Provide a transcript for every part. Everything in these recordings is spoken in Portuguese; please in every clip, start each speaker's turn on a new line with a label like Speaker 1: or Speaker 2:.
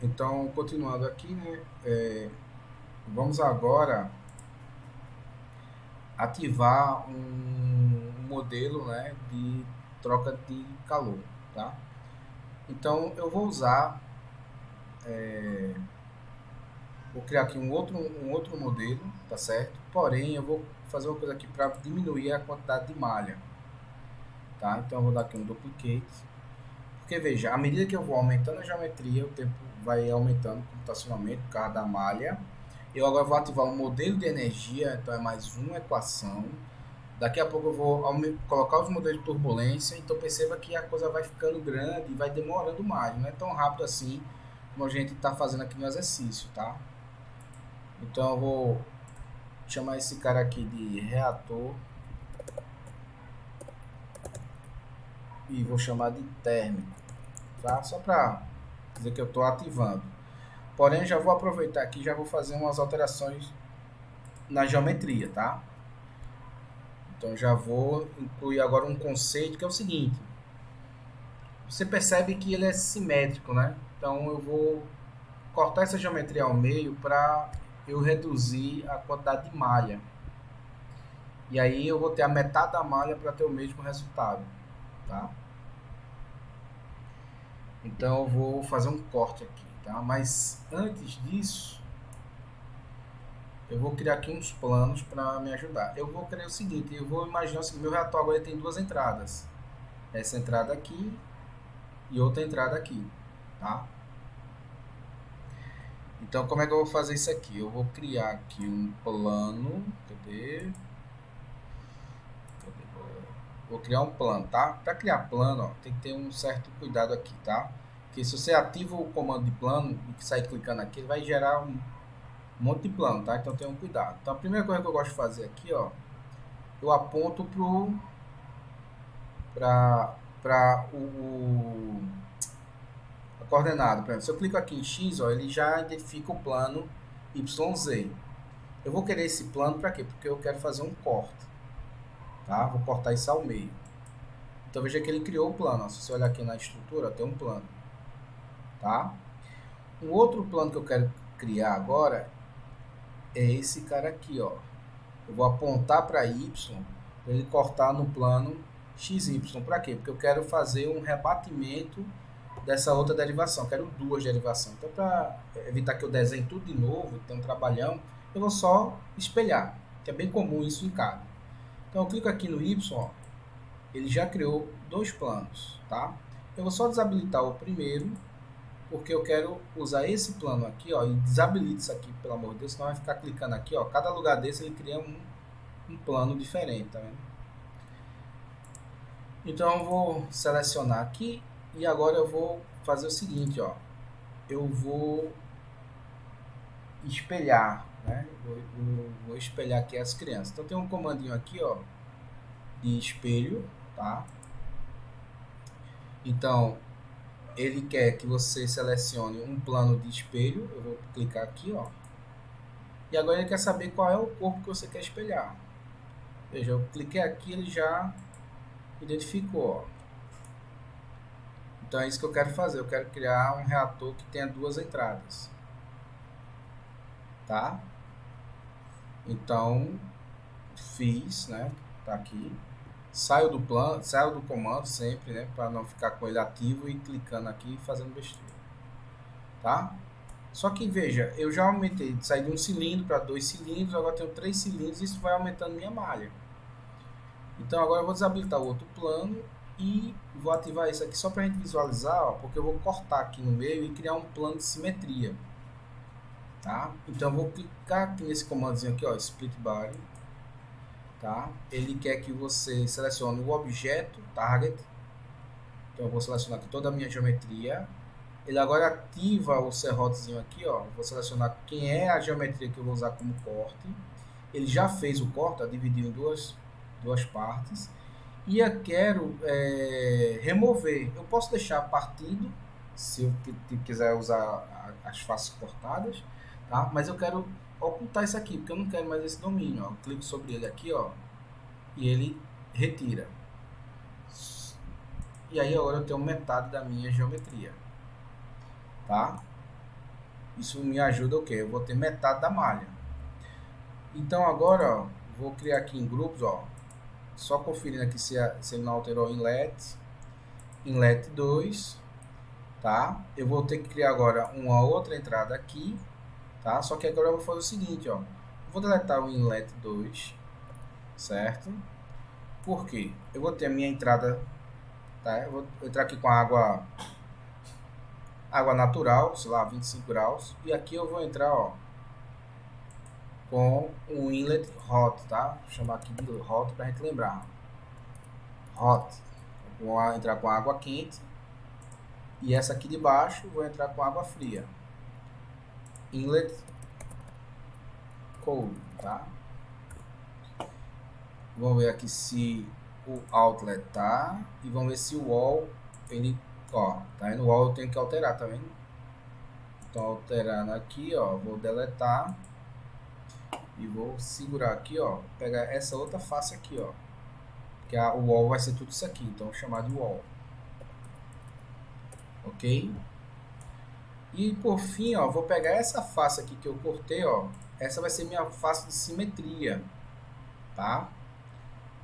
Speaker 1: Então, continuando aqui, né, vamos agora ativar um modelo, né, de troca de calor, tá? Então, eu vou usar, vou criar aqui um outro modelo, tá certo? Porém, eu vou fazer uma coisa aqui para diminuir a quantidade de malha, tá? Então, eu vou dar aqui um duplicate, porque veja, à medida que eu vou aumentando a geometria, o tempo vai aumentando o computacionalmente por causa da malha. Eu agora vou ativar um modelo de energia, então é mais uma equação. Daqui a pouco eu vou colocar os modelos de turbulência, então perceba que a coisa vai ficando grande e vai demorando mais, não é tão rápido assim como a gente está fazendo aqui no exercício, tá? Então eu vou chamar esse cara aqui de reator e vou chamar de térmico, tá? Só para dizer que eu estou ativando. Porém, já vou aproveitar aqui e já vou fazer umas alterações na geometria, tá? Então já vou incluir agora um conceito que é o seguinte: você percebe que ele é simétrico, né? Então eu vou cortar essa geometria ao meio para eu reduzir a quantidade de malha. E aí eu vou ter a metade da malha para ter o mesmo resultado, tá? Então eu vou fazer um corte aqui, tá? Mas antes disso, eu vou criar aqui uns planos para me ajudar. Eu vou criar o seguinte, eu vou imaginar que meu reator agora tem duas entradas. Essa entrada aqui e outra entrada aqui, tá? Então como é que eu vou fazer isso aqui? Eu vou criar aqui um plano, cadê? Vou criar um plano, tá? Para criar plano, ó, tem que ter um certo cuidado aqui, tá? Porque se você ativa o comando de plano e sair clicando aqui, ele vai gerar um monte de plano, tá? Então tenha um cuidado. Então a primeira coisa que eu gosto de fazer aqui, ó, eu aponto para a coordenada. Por exemplo, se eu clico aqui em X, ó, ele já identifica o plano YZ. Eu vou querer esse plano para quê? Porque eu quero fazer um corte, tá? Vou cortar isso ao meio. Então veja que ele criou o plano. Ó. Se você olhar aqui na estrutura, tem um plano, tá? Um outro plano que eu quero criar agora é esse cara aqui, ó. Eu vou apontar para Y, para ele cortar no plano XY. Para quê? Porque eu quero fazer um rebatimento dessa outra derivação. Eu quero duas derivações. Então, para evitar que eu desenhe tudo de novo, ter um trabalhão, eu vou só espelhar, que é bem comum isso em CAD. Então, eu clico aqui no Y, ó, ele já criou dois planos, tá? Eu vou só desabilitar o primeiro, porque eu quero usar esse plano aqui, ó, e desabilita isso aqui, pelo amor de Deus, senão vai ficar clicando aqui, ó, cada lugar desse ele cria um plano diferente, tá vendo? Então eu vou selecionar aqui e agora eu vou fazer o seguinte, ó, eu vou espelhar, né? Vou espelhar aqui as crianças. Então tem um comandinho aqui, ó, de espelho, tá? Então ele quer que você selecione um plano de espelho. Eu vou clicar aqui, ó. E agora ele quer saber qual é o corpo que você quer espelhar. Veja, eu cliquei aqui, ele já identificou, ó. Então é isso que eu quero fazer. Eu quero criar um reator que tenha duas entradas, tá? Então fiz, né? Tá aqui. Saio do plano, saio do comando sempre, né? Para não ficar com ele ativo e clicando aqui e fazendo besteira, tá? Só que veja, eu já aumentei, saí de um cilindro para dois cilindros, agora tenho três cilindros, isso vai aumentando minha malha. Então agora eu vou desabilitar o outro plano e vou ativar isso aqui só para a gente visualizar, ó, porque eu vou cortar aqui no meio e criar um plano de simetria, tá? Então eu vou clicar aqui nesse comandozinho aqui, ó, split body, tá? Ele quer que você selecione o objeto target, então eu vou selecionar aqui toda a minha geometria. Ele agora ativa o serrotezinho aqui, ó. Vou selecionar quem é a geometria que eu vou usar como corte. Ele já fez o corte, ó, dividiu em duas partes. E eu quero remover. Eu posso deixar partido, se eu quiser usar as faces cortadas, tá? Mas eu quero ocultar isso aqui, porque eu não quero mais esse domínio. Ó. Eu clico sobre ele aqui, ó, e ele retira. E aí agora eu tenho metade da minha geometria, tá? Isso me ajuda o quê? Eu vou ter metade da malha. Então agora, ó, vou criar aqui em grupos, ó. Só conferindo aqui se ele não alterou o inlet 2, tá? Eu vou ter que criar agora uma outra entrada aqui, tá? Só que agora eu vou fazer o seguinte, ó. Vou deletar o inlet 2, certo? Por quê? Eu vou ter a minha entrada, tá? Eu vou entrar aqui com a água natural, sei lá, 25 graus. E aqui eu vou entrar, ó, com o inlet hot, tá? Vou chamar aqui de hot pra gente lembrar. Hot. Vou entrar com água quente. E essa aqui de baixo vou entrar com água fria. Inlet cold, tá? Vamos ver aqui se o outlet tá. E vamos ver se o wall, ele, ó, tá aí no wall eu tenho que alterar, tá vendo? Então alterando aqui, ó, vou deletar. E vou segurar aqui, ó, pegar essa outra face aqui, ó. Que o wall vai ser tudo isso aqui, então vou chamar de wall. Ok? E por fim, ó, vou pegar essa face aqui que eu cortei, ó. Essa vai ser minha face de simetria, tá?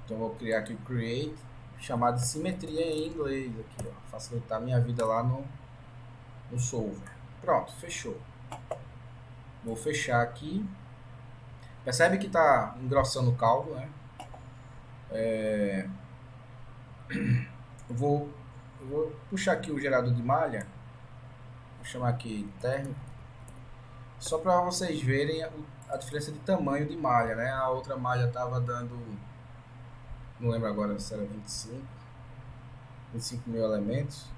Speaker 1: Então vou criar aqui o create, chamar de simetria em inglês aqui, ó. Facilitar a minha vida lá no solver. Pronto, fechou. Vou fechar aqui. Percebe que tá engrossando o caldo, né? Eu vou puxar aqui o gerador de malha. Vou chamar aqui térmico. Só para vocês verem a diferença de tamanho de malha, né? A outra malha estava dando, não lembro agora se era 25 mil elementos.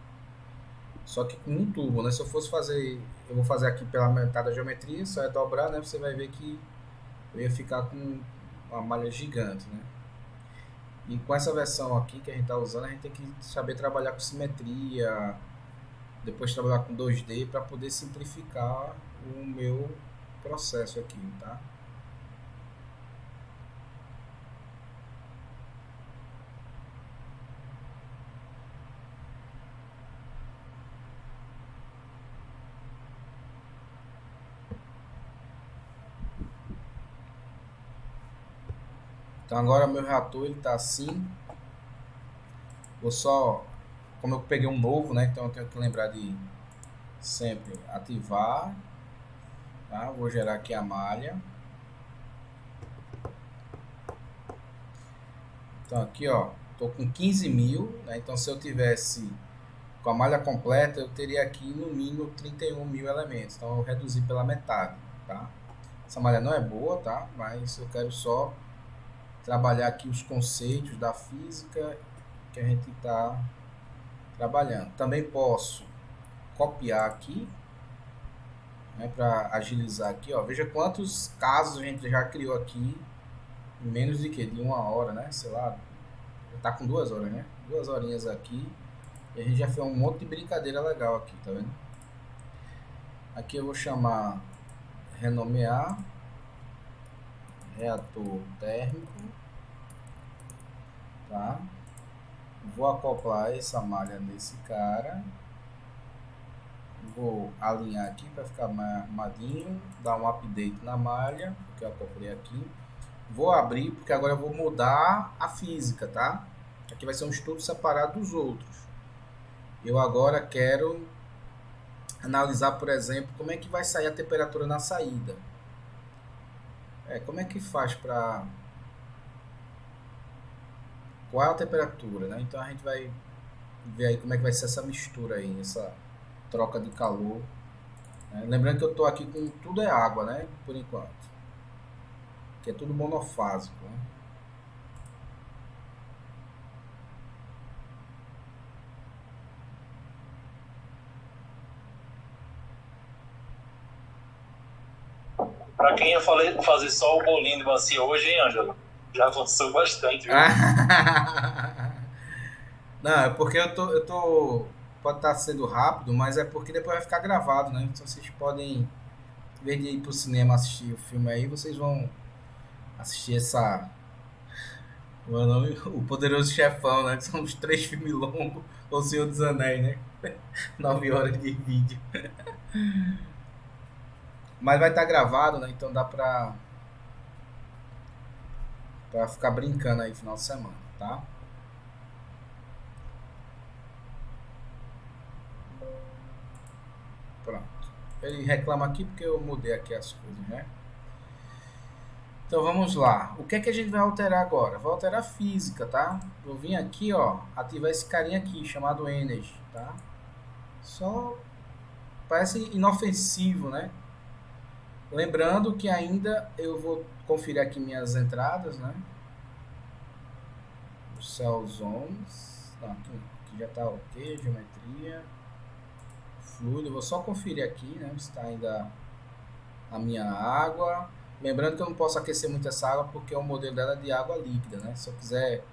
Speaker 1: Só que com um tubo, né? Se eu fosse fazer, eu vou fazer aqui pela metade da geometria, só é dobrar, né? Você vai ver que eu ia ficar com uma malha gigante, né? E com essa versão aqui que a gente está usando, a gente tem que saber trabalhar com simetria, depois trabalhar com 2D para poder simplificar o meu processo aqui, tá? Então agora meu reator ele tá assim. Vou só, como eu peguei um novo, né? Então eu tenho que lembrar de sempre ativar, tá? Vou gerar aqui a malha. Então aqui, ó, tô com 15 mil, né? Então se eu tivesse com a malha completa, eu teria aqui no mínimo 31 mil elementos. Então eu reduzi pela metade, tá? Essa malha não é boa, tá? Mas eu quero só trabalhar aqui os conceitos da física que a gente está trabalhando. Também posso copiar aqui, né, para agilizar aqui, ó. Veja quantos casos a gente já criou aqui em menos de que? De uma hora, né? Sei lá, tá com 2 horas, né? 2 horinhas aqui e a gente já fez um monte de brincadeira legal aqui, tá vendo? Aqui eu vou chamar renomear reator térmico, tá? Vou acoplar essa malha nesse cara. Vou alinhar aqui para ficar mais arrumadinho. Dar um update na malha, que eu acoplei aqui. Vou abrir, porque agora eu vou mudar a física, tá? Aqui vai ser um estudo separado dos outros. Eu agora quero analisar, por exemplo, como é que vai sair a temperatura na saída. Como é que faz para... Qual é a temperatura, né? Então a gente vai ver aí como é que vai ser essa mistura aí, essa troca de calor. Lembrando que eu estou aqui com tudo é água, né? Por enquanto. Que é tudo monofásico, né?
Speaker 2: Pra quem ia fazer só o bolinho de bacia hoje, hein, Ângelo? Já avançou bastante, viu?
Speaker 1: Não, é porque eu tô. Pode estar sendo rápido, mas é porque depois vai ficar gravado, né? Então vocês podem, em vez de ir pro cinema assistir o filme aí, vocês vão assistir essa. O meu nome, O Poderoso Chefão, né? Que são os 3 filmes longos, ou Senhor dos Anéis, né? 9 horas de vídeo. Mas vai estar gravado, né? Então dá pra ficar brincando aí no final de semana, tá? Pronto. Ele reclama aqui porque eu mudei aqui as coisas, né? Então vamos lá. O que é que a gente vai alterar agora? Vai alterar a física, tá? Eu vim aqui, ó, ativar esse carinha aqui, chamado Energy, tá? Só parece inofensivo, né? Lembrando que ainda eu vou conferir aqui minhas entradas, né? Os cell zones. Não, aqui já tá ok, geometria. Fluido, eu vou só conferir aqui, né? Se está ainda a minha água. Lembrando que eu não posso aquecer muito essa água porque o modelo dela é de água líquida, né? Se eu quiser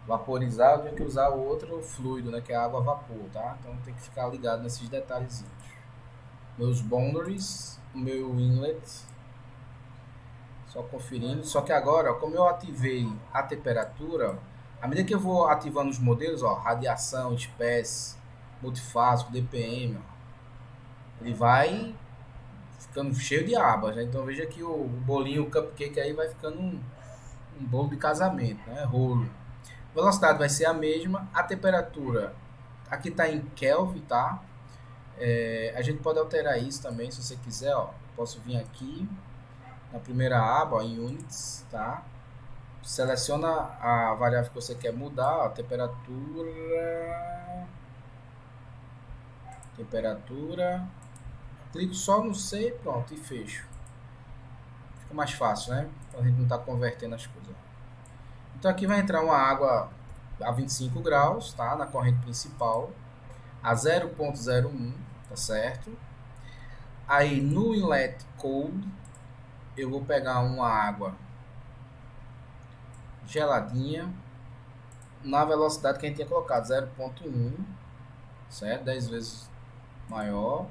Speaker 1: vaporizar, eu tenho que usar o outro fluido, né? Que é a água a vapor, tá? Então tem que ficar ligado nesses detalhezinhos. Meus boundaries, o meu inlet. Só conferindo. Só que agora, ó, como eu ativei a temperatura, ó, à medida que eu vou ativando os modelos, ó, radiação, espécie, multifásico, DPM, ó, ele vai ficando cheio de abas, né? Então veja que o bolinho, o cupcake aí vai ficando um bolo de casamento, né? Rolo. A velocidade vai ser a mesma, a temperatura aqui está em Kelvin, tá? A gente pode alterar isso também, se você quiser, ó. Posso vir aqui na primeira aba, ó, em units, tá? Seleciona a variável que você quer mudar, ó, temperatura, clico só no C, pronto, e fecho. Fica mais fácil, né? Então a gente não está convertendo as coisas. Então aqui vai entrar uma água a 25 graus, tá? Na corrente principal, a 0.01, tá certo? Aí no inlet cold, eu vou pegar uma água geladinha, na velocidade que a gente tinha colocado, 0.1, certo? 10 vezes maior.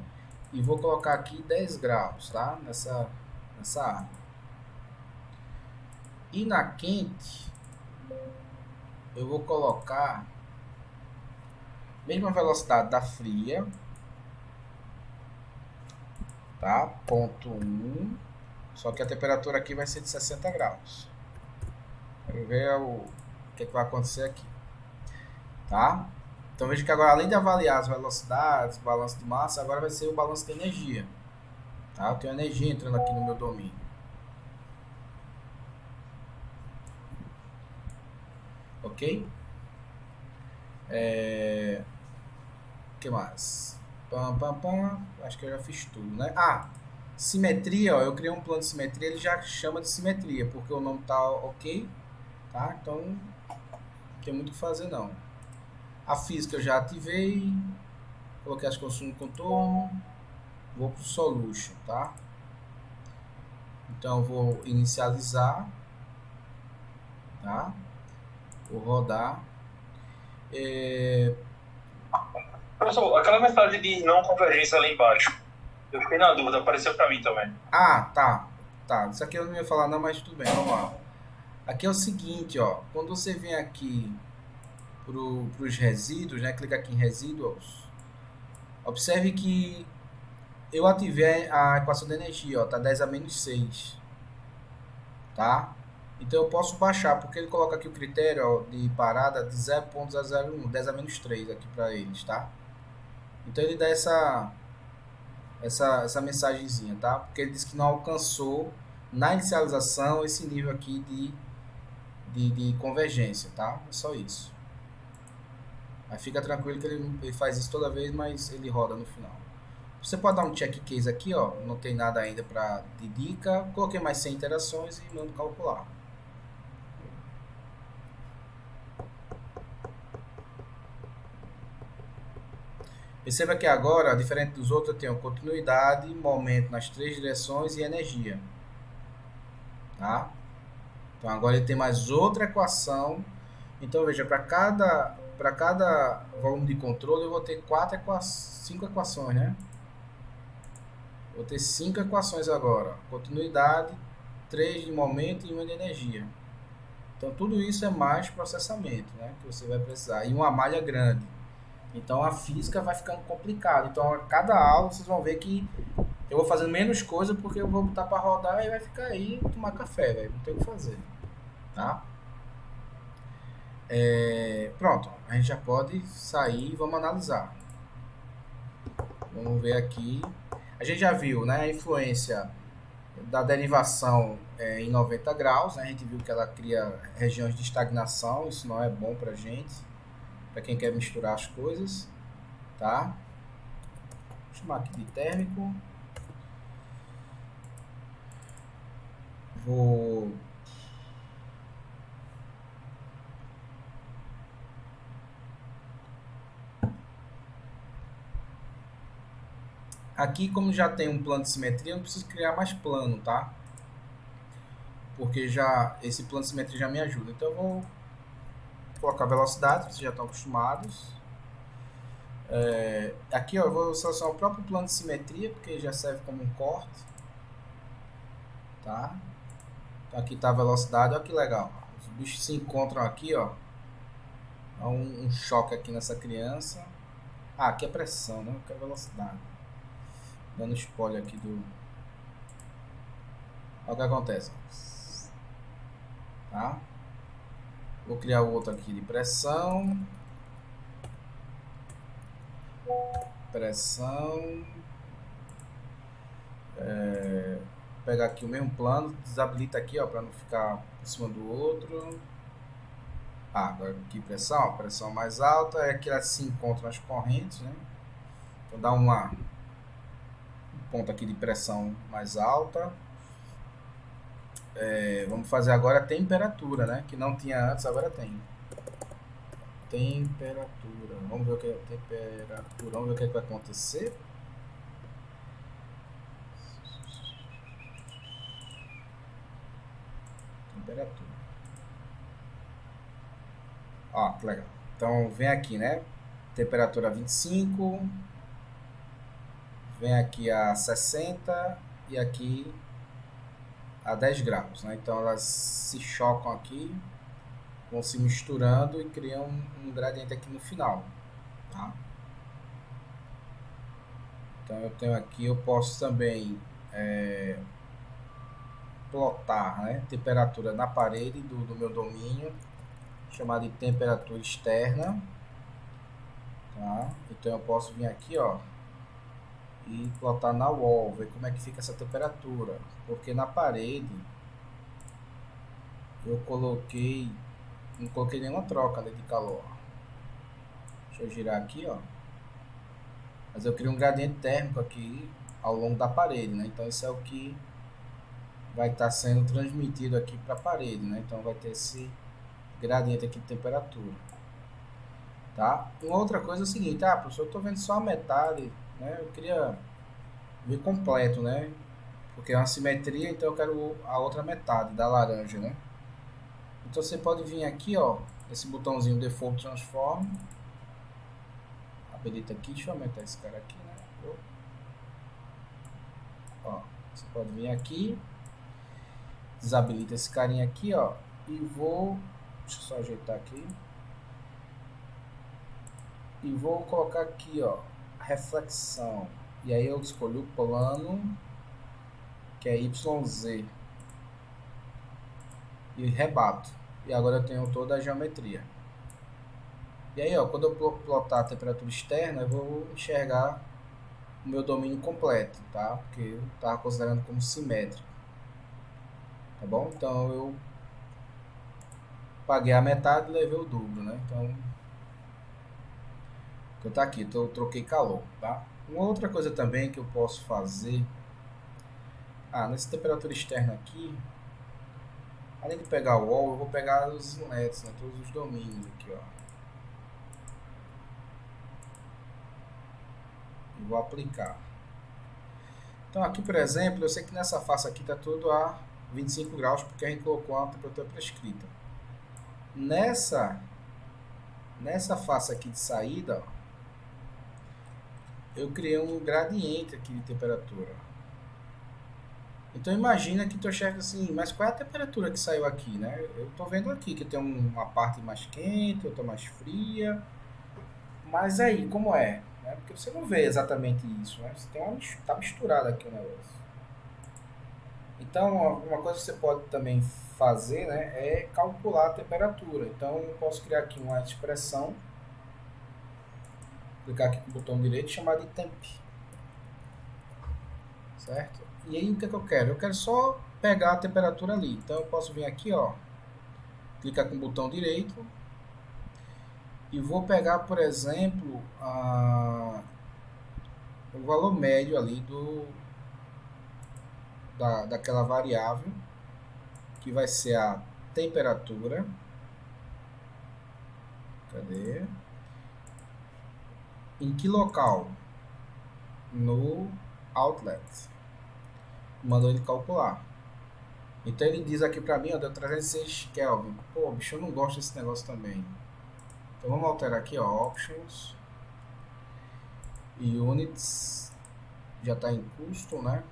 Speaker 1: E vou colocar aqui 10 graus, tá? Nessa água. E na quente, eu vou colocar mesma velocidade da fria, tá? Ponto 1, só que a temperatura aqui vai ser de 60 graus. Quero ver o que vai acontecer aqui, tá? Então veja que agora, além de avaliar as velocidades, balanço de massa, agora vai ser o balanço de energia, tá? Eu tenho energia entrando aqui no meu domínio. Ok? O que mais? Acho que eu já fiz tudo, né? Simetria, ó, eu criei um plano de simetria, ele já chama de simetria, porque o nome tá ok, tá? Então, não tem muito o que fazer, não. A física eu já ativei, coloquei as condições no contorno, vou pro solution, tá? Então, eu vou inicializar, tá? Vou rodar.
Speaker 2: Professor, aquela mensagem de não convergência lá embaixo, eu fiquei na dúvida, apareceu para mim também.
Speaker 1: Tá. Isso aqui eu não ia falar não, mas tudo bem, vamos lá. Aqui é o seguinte, ó, quando você vem aqui para os resíduos, né, clica aqui em Residuals, observe que eu ativei a equação de energia, ó, tá 10 a menos 6, tá? Então eu posso baixar, porque ele coloca aqui o critério, ó, de parada de 0.001, 10 a menos 3 aqui para eles, tá? Então ele dá essa mensagenzinha, tá? Porque ele diz que não alcançou na inicialização esse nível aqui de convergência, tá? É só isso. Aí fica tranquilo que ele faz isso toda vez, mas ele roda no final. Você pode dar um check case aqui, ó. Não tem nada ainda de dica. Coloquei mais 100 interações e mando calcular. Perceba que agora, diferente dos outros, eu tenho continuidade, momento nas 3 direções e energia. Tá? Então agora ele tem mais outra equação. Então veja, para cada volume de controle eu vou ter 5 equações, né? Vou ter 5 equações agora. Continuidade, 3 de momento e 1 de energia. Então tudo isso é mais processamento, né? Que você vai precisar. E uma malha grande. Então a física vai ficando complicada. Então a cada aula vocês vão ver que Eu vou fazendo menos coisa porque eu vou botar para rodar e vai ficar aí tomar café, velho. Não tem o que fazer, tá? Pronto, a gente já pode sair e vamos analisar. Vamos ver aqui. A gente já viu, né, a influência da derivação em 90 graus, né? A gente viu que ela cria regiões de estagnação, isso não é bom pra gente, para quem quer misturar as coisas, tá? Vou chamar aqui de térmico. Vou aqui, como já tem um plano de simetria, eu não preciso criar mais plano, tá? Porque já esse plano de simetria já me ajuda. Então eu vou colocar velocidade, vocês já estão acostumados. Aqui ó, eu vou selecionar o próprio plano de simetria, porque já serve como um corte. Tá? Então aqui está a velocidade, olha que legal. Os bichos se encontram aqui, ó. Há um choque aqui nessa criança. Ah, aqui é pressão, né? Aqui é velocidade. Dando spoiler aqui do... Olha o que acontece. Tá? Vou criar o outro aqui de pressão. Pressão. Pegar aqui o mesmo plano, desabilita aqui, ó, para não ficar por cima do outro. Agora aqui pressão mais alta, é que elas se encontram as correntes, né? Vou dar um ponto aqui de pressão mais alta. Vamos fazer agora a temperatura, né? Que não tinha antes, agora tem. Temperatura. Vamos ver o que é temperatura. Vamos ver o que, vai acontecer. Temperatura. Ó, que legal. Então vem aqui, né? Temperatura 25. Vem aqui a 60 e aqui a 10 graus, né? Então elas se chocam aqui, vão se misturando e criam um gradiente aqui no final, tá? Então eu tenho aqui, eu posso também plotar, né, temperatura na parede do meu domínio, chamada de temperatura externa, tá? Então eu posso vir aqui, ó, e plotar na wall, ver como é que fica essa temperatura, porque na parede eu não coloquei nenhuma troca, né, de calor. Deixa eu girar aqui, ó, mas eu crio um gradiente térmico aqui ao longo da parede, né? Então isso é o que vai estar sendo transmitido aqui para a parede, né? Então vai ter esse gradiente aqui de temperatura, tá? Uma outra coisa é o seguinte, professor, eu estou vendo só a metade, né? Eu queria ver completo, né? Porque é uma simetria, então eu quero a outra metade da laranja, né? Então você pode vir aqui, ó, esse botãozinho Default Transform, habilita aqui, deixa eu aumentar esse cara aqui, né? Ó, você pode vir aqui, desabilita esse carinha aqui, ó, e deixa eu só ajeitar aqui, e vou colocar aqui, ó, reflexão, e aí eu escolho o plano, que é YZ, e rebato, e agora eu tenho toda a geometria. E aí, ó, quando eu plotar a temperatura externa, eu vou enxergar o meu domínio completo, tá? Porque eu estava considerando como simétrico, tá bom? Então eu paguei a metade e levei o dobro, né? Então tá aqui, eu troquei calor, tá? Uma outra coisa também que eu posso fazer, nessa temperatura externa aqui, além de pegar o wall, eu vou pegar os inlets, né? Todos os domínios aqui, ó. E vou aplicar. Então aqui, por exemplo, eu sei que nessa face aqui está tudo a 25 graus, porque a gente colocou a temperatura prescrita. Nessa face aqui de saída, ó, eu criei um gradiente aqui de temperatura. Então imagina que tu enxerga assim, mas qual é a temperatura que saiu aqui, né? Eu tô vendo aqui que tem uma parte mais quente, outra mais fria. Mas aí, como é? né? Porque você não vê exatamente isso, né? Você tem tá misturado aqui o negócio. Então, uma coisa que você pode também fazer, né, é calcular a temperatura. Então, eu posso criar aqui uma expressão, clicar aqui com o botão direito, chamar de temp, certo? E aí, o que é que eu quero? Eu quero só pegar a temperatura ali. Então, eu posso vir aqui, ó, clicar com o botão direito e vou pegar, por exemplo, o valor médio ali daquela variável, que vai ser a temperatura. Cadê? Em que local? No outlet. Mandou ele calcular. Então ele diz aqui pra mim, ó, deu 306 Kelvin. Pô, bicho, eu não gosto desse negócio também. Então vamos alterar aqui, ó, options. Units. Já tá em custom, né?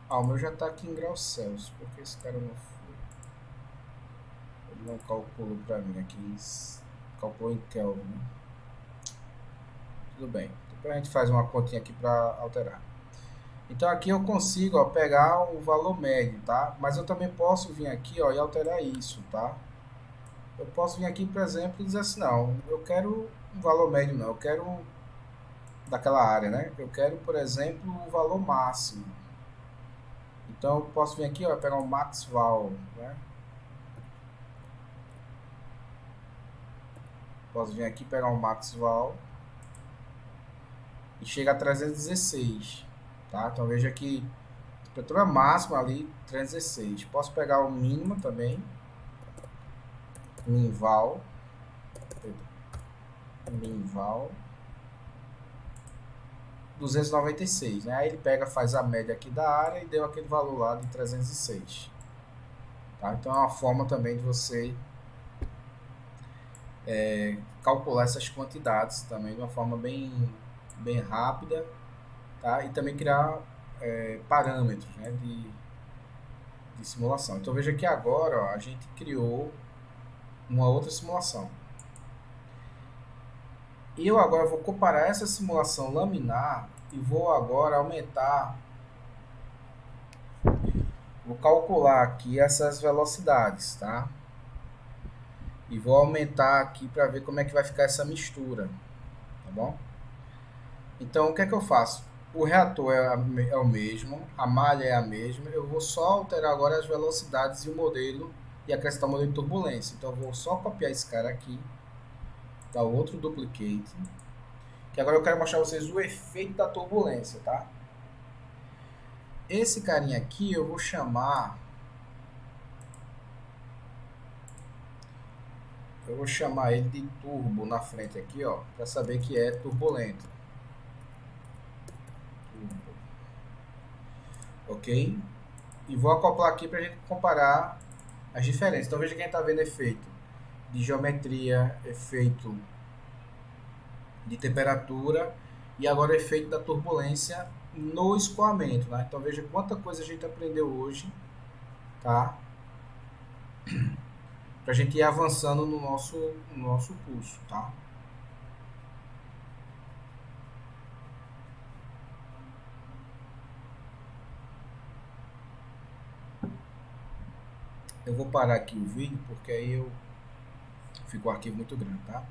Speaker 1: Ah, o meu já tá aqui em graus Celsius. Por que esse cara não foi? Ele não calculou pra mim aqui. Calculou em Kelvin, né? Tudo bem. Depois a gente faz uma continha aqui pra alterar. Então aqui eu consigo, ó, pegar o valor médio, tá? Mas eu também posso vir aqui, ó, e alterar isso, tá? Eu posso vir aqui, por exemplo, e dizer assim, não, eu quero um valor médio não, eu quero daquela área, né? Eu quero, por exemplo, o valor máximo. Então eu posso vir aqui, ó, pegar o max val, né? Posso vir aqui pegar o max val e chega a 316, tá? Então veja que a temperatura máxima ali 316. Posso pegar o mínimo também, minval, 296, né? Aí ele pega, faz a média aqui da área e deu aquele valor lá de 306. Tá? Então é uma forma também de você calcular essas quantidades também de uma forma bem rápida, tá? E também criar parâmetros, né, de simulação. Então veja que agora, ó, a gente criou uma outra simulação. E eu agora vou comparar essa simulação laminar e vou agora aumentar, vou calcular aqui essas velocidades, tá? E vou aumentar aqui para ver como é que vai ficar essa mistura, tá bom? Então o que é que eu faço? O reator é o mesmo, a malha é a mesma, eu vou só alterar agora as velocidades e o modelo e acrescentar o modelo de turbulência. Então eu vou só copiar esse cara aqui, dar outro duplicate, que agora eu quero mostrar a vocês o efeito da turbulência, tá? Esse carinha aqui eu vou chamar ele de turbo na frente aqui, ó, para saber que é turbulento. Turbo. Ok? E vou acoplar aqui para a gente comparar as diferenças. Então veja que a gente está vendo efeito de geometria, efeito de temperatura e agora o efeito da turbulência no escoamento, né? Então veja quanta coisa a gente aprendeu hoje, tá? Pra gente ir avançando no nosso curso, tá? Eu vou parar aqui o vídeo porque aí fica o arquivo muito grande, tá?